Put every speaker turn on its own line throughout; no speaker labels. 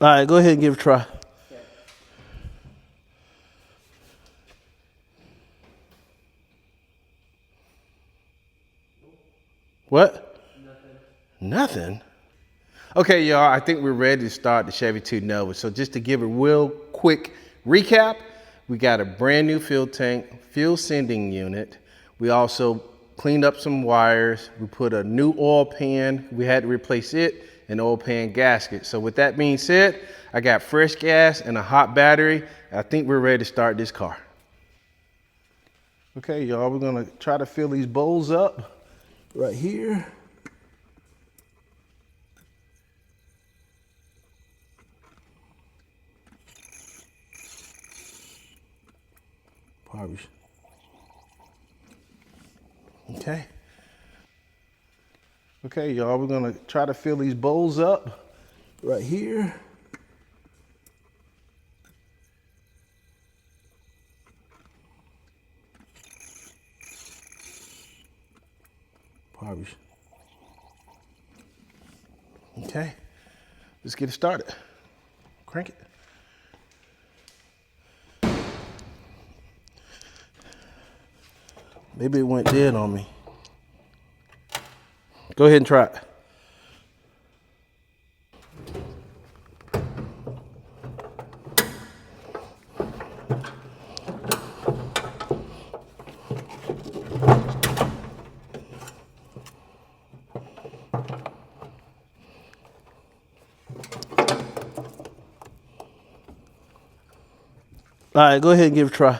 All right, go ahead and give it a try. What? Nothing? Okay, y'all, I think we're ready to start the Chevy II Nova. So just to give a real quick recap, we got a brand new fuel tank, fuel sending unit. We also cleaned up some wires. We put a new oil pan. We had to replace it, and oil pan gasket. So with that being said, I got fresh gas and a hot battery. I think we're ready to start this car. Okay, y'all, we're gonna try to fill these bowls up right here. Probably. Okay. Okay, y'all, we're gonna try to fill these bowls up right here. Probably. Okay, let's get it started. Crank it. Maybe it went dead on me. Go ahead and try it. All right, go ahead and give it a try.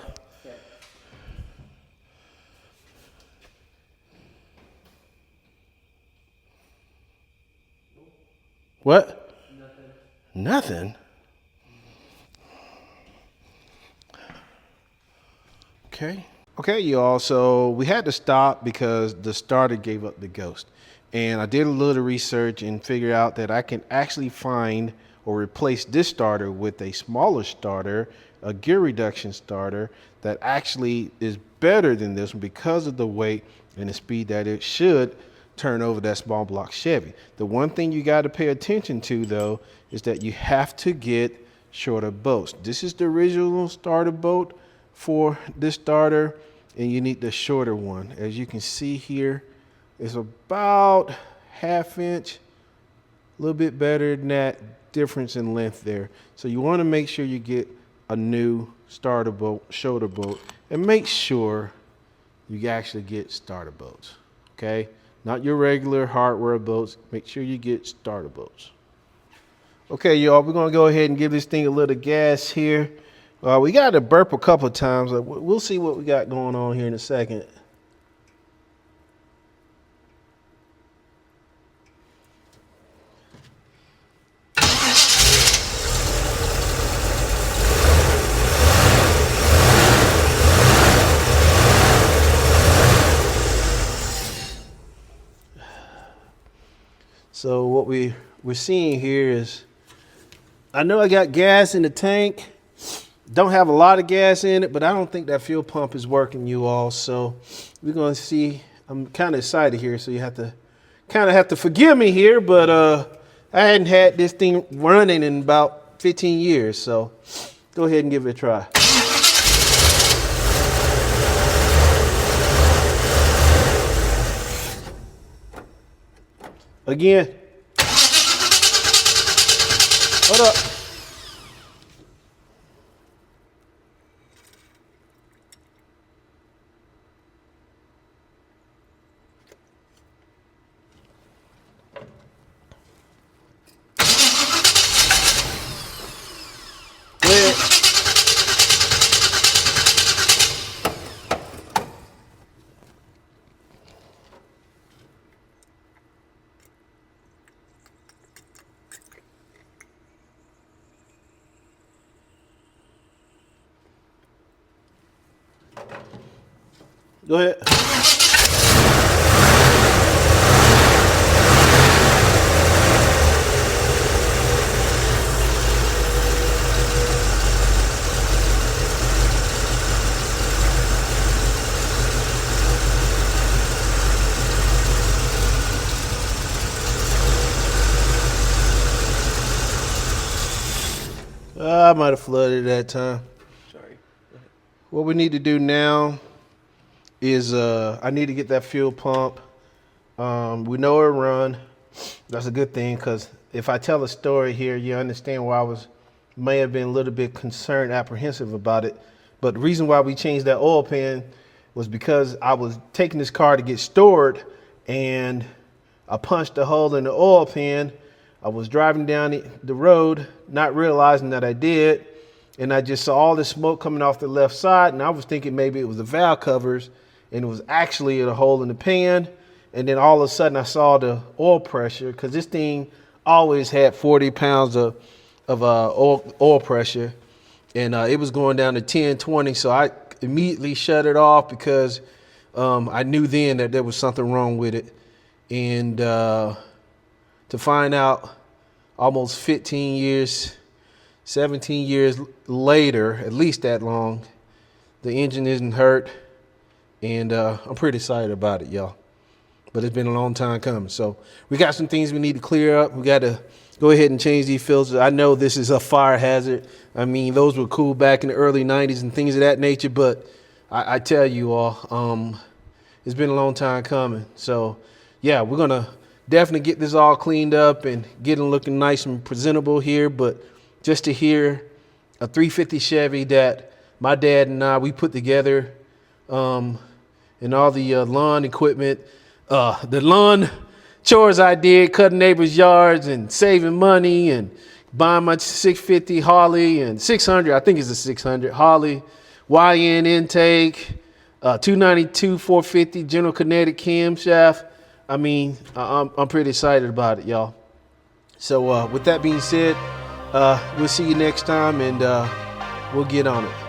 What? Nothing? Okay. Okay, y'all, so we had to stop because the starter gave up the ghost. And I did a little research and figured out that I can actually find or replace this starter with a smaller starter, a gear reduction starter that actually is better than this one because of the weight and the speed that it should turn over that small block Chevy. The one thing you got to pay attention to, though, is that you have to get shorter bolts. This is the original starter bolt for this starter, and you need the shorter one. As you can see here, it's about ½ inch, a little bit better than that difference in length there. So you want to make sure you get a new starter bolt, shoulder bolt, and make sure you actually get starter bolts, okay? Not your regular hardware bolts. Make sure you get starter bolts. Okay, y'all, we're gonna go ahead and give this thing a little gas here. We got to burp a couple of times. We'll see what we got going on here in a second. So what we're seeing here is, I know I got gas in the tank. Don't have a lot of gas in it, but I don't think that fuel pump is working, you all. So we're gonna see. I'm kind of excited here, so you have to forgive me here. But I hadn't had this thing running in about 15 years, so go ahead and give it a try. Again. Hold up. Go ahead. I might have flooded that time.
Sorry.
What we need to do now is I need to get that fuel pump. We know it'll run. That's a good thing, because if I tell a story here, you understand why may have been a little bit concerned, apprehensive about it. But the reason why we changed that oil pan was because I was taking this car to get stored, and I punched a hole in the oil pan. I was driving down the road, not realizing that I did, and I just saw all the smoke coming off the left side, and I was thinking maybe it was the valve covers, and it was actually a hole in the pan. And then all of a sudden I saw the oil pressure, because this thing always had 40 pounds of oil pressure, and it was going down to 10, 20. So I immediately shut it off, because I knew then that there was something wrong with it. And to find out almost 15 years, 17 years later, at least that long, the engine isn't hurt. And I'm pretty excited about it, y'all. But it's been a long time coming. So we got some things we need to clear up. We got to go ahead and change these filters. I know this is a fire hazard. I mean, those were cool back in the early 90s and things of that nature. But I tell you all, it's been a long time coming. So, yeah, we're going to definitely get this all cleaned up and get it looking nice and presentable here. But just to hear a 350 Chevy that my dad and I, we put together, and all the lawn equipment, the lawn chores I did, cutting neighbors' yards and saving money and buying my 650 Harley and 600, I think it's a 600 Harley, YN intake, 292 450 General Kinetic camshaft. I mean, I'm pretty excited about it, y'all. So with that being said, we'll see you next time, and we'll get on it.